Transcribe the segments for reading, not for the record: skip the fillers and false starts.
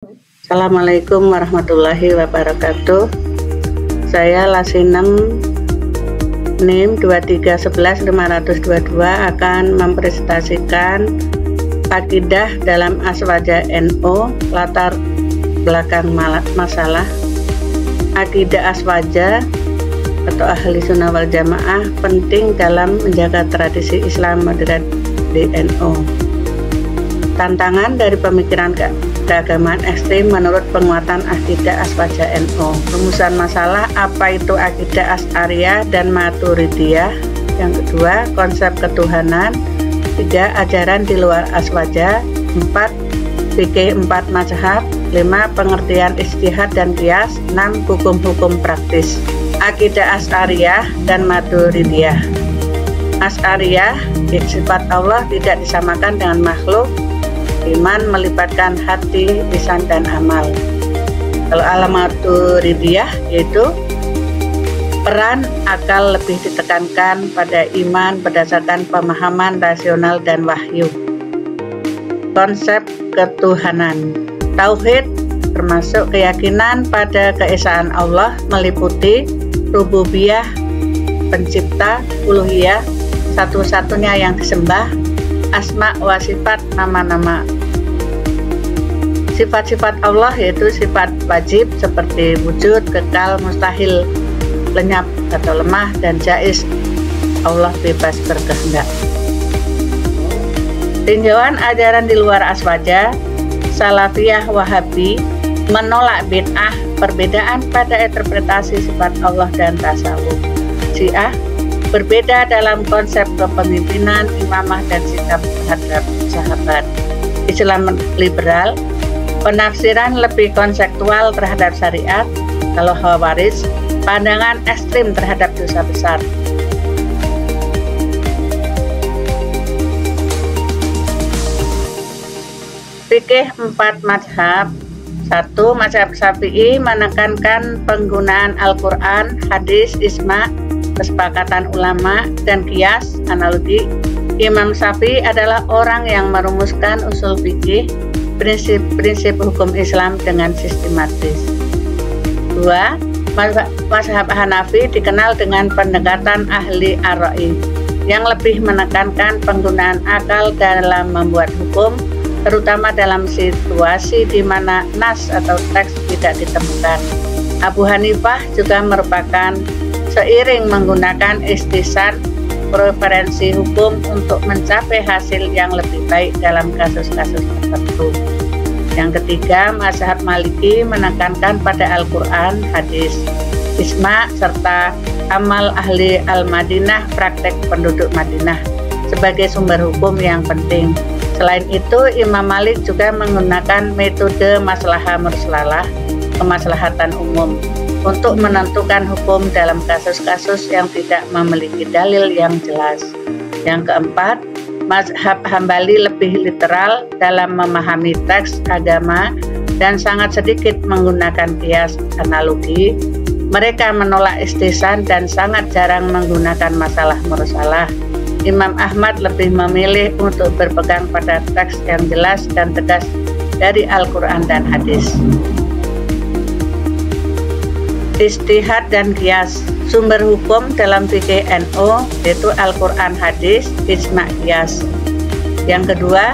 Assalamualaikum warahmatullahi wabarakatuh. Saya Lasinem NIM 2311522 akan mempresentasikan akidah dalam Aswaja NO, latar belakang masalah. Akidah Aswaja atau Ahli Sunnah wal Jamaah penting dalam menjaga tradisi Islam moderat di NO. Tantangan dari pemikiran keagamaan ekstrim menurut penguatan akidah Aswaja NO. Rumusan masalah, apa itu akidah Asy'ariyah dan Maturidiyah. Yang kedua, konsep ketuhanan. 3, ajaran di luar Aswaja. 4, fikih 4 mazhab. 5, pengertian ijtihad dan qiyas. 6, hukum-hukum praktis. Akidah Asy'ariyah dan Maturidiyah. Asy'ariyah, sifat Allah tidak disamakan dengan makhluk. Iman melibatkan hati, lisan, dan amal. Kalau Maturidiyah yaitu peran akal lebih ditekankan pada iman berdasarkan pemahaman rasional dan wahyu. Konsep ketuhanan. Tauhid termasuk keyakinan pada keesaan Allah, meliputi rububiyah, pencipta, uluhiyah, satu-satunya yang disembah, asma wa sifat, nama-nama. Sifat-sifat Allah yaitu sifat wajib seperti wujud, kekal, mustahil, lenyap atau lemah, dan jaiz, Allah bebas berkehendak. Tinjauan ajaran di luar Aswaja. Salafiyah Wahabi menolak bid'ah, perbedaan pada interpretasi sifat Allah dan tasawuf. Syiah berbeda dalam konsep kepemimpinan, imamah, dan sikap terhadap sahabat. Islam liberal, penafsiran lebih konseptual terhadap syariat. Kalau Khawarij, pandangan ekstrim terhadap dosa besar. Fikih 4 mazhab. 1. Mazhab Syafi'i menekankan penggunaan Al-Quran, hadis, ijma', kesepakatan ulama, dan qiyas, analogi. Imam Syafi'i adalah orang yang merumuskan usul fikih, prinsip-prinsip hukum Islam dengan sistematis. 2. Mazhab Hanafi dikenal dengan pendekatan ahli ar-ra'i yang lebih menekankan penggunaan akal dalam membuat hukum, terutama dalam situasi di mana nas atau teks tidak ditemukan. Abu Hanifah juga merupakan seiring menggunakan istisar, preferensi hukum untuk mencapai hasil yang lebih baik dalam kasus-kasus tertentu. Yang ketiga, mazhab Maliki menekankan pada Al-Quran, hadis, ijma', serta amal ahli al-Madinah, praktek penduduk Madinah sebagai sumber hukum yang penting. Selain itu, Imam Malik juga menggunakan metode maslahah mursalah, kemaslahatan umum, untuk menentukan hukum dalam kasus-kasus yang tidak memiliki dalil yang jelas. Yang keempat, mazhab Hambali lebih literal dalam memahami teks agama dan sangat sedikit menggunakan qiyas, analogi. Mereka menolak istihsan dan sangat jarang menggunakan masalah mursalah. Imam Ahmad lebih memilih untuk berpegang pada teks yang jelas dan tegas dari Al-Quran dan hadis. Ijtihad dan qiyas. Sumber hukum dalam fikih NO yaitu Al-Quran, hadis, ijma', qiyas. Yang kedua,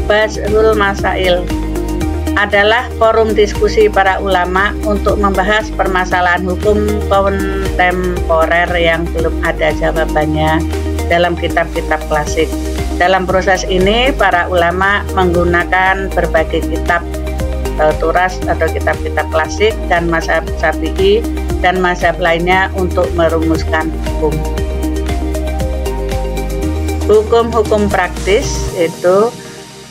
Bazrul Masail adalah forum diskusi para ulama untuk membahas permasalahan hukum kontemporer yang belum ada jawabannya dalam kitab-kitab klasik. Dalam proses ini, para ulama menggunakan berbagai kitab turas atau kitab-kitab klasik dan mazhab Syafi'i dan mazhab lainnya untuk merumuskan hukum. Hukum-hukum praktis itu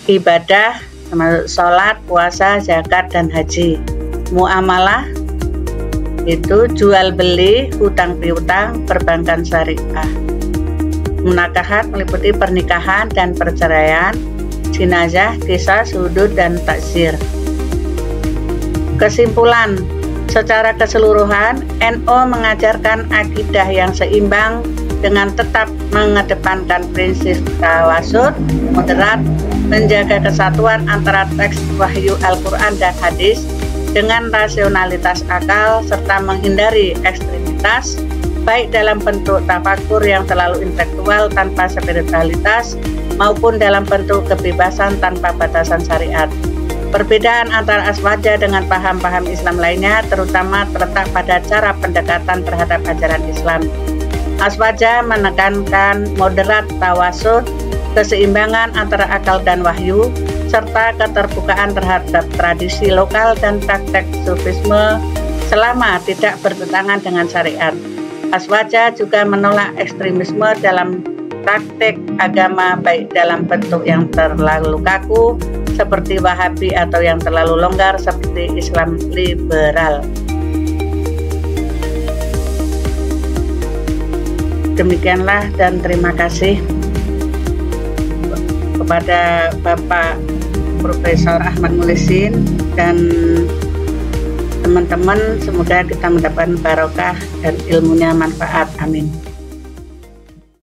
ibadah, termasuk sholat, puasa, zakat, dan haji. Muamalah itu jual beli, hutang piutang, perbankan syariah. Munakahat meliputi pernikahan dan perceraian, jenazah, qisas, hudud, dan takzir. Kesimpulan, secara keseluruhan NO mengajarkan akidah yang seimbang dengan tetap mengedepankan prinsip tawasud, moderat, menjaga kesatuan antara teks wahyu Al-Quran dan hadis dengan rasionalitas akal serta menghindari ekstremitas, baik dalam bentuk tafakur yang terlalu intelektual tanpa spiritualitas maupun dalam bentuk kebebasan tanpa batasan syariat. Perbedaan antara Aswaja dengan paham-paham Islam lainnya terutama terletak pada cara pendekatan terhadap ajaran Islam. Aswaja menekankan moderat tawasuh, keseimbangan antara akal dan wahyu, serta keterbukaan terhadap tradisi lokal dan praktek sufisme selama tidak bertentangan dengan syariat. Aswaja juga menolak ekstremisme dalam praktek agama baik dalam bentuk yang terlalu kaku seperti Wahabi atau yang terlalu longgar seperti Islam liberal. Demikianlah dan terima kasih kepada Bapak Profesor Ahmad Muhlisin dan teman-teman, semoga kita mendapatkan barokah dan ilmunya manfaat. Amin.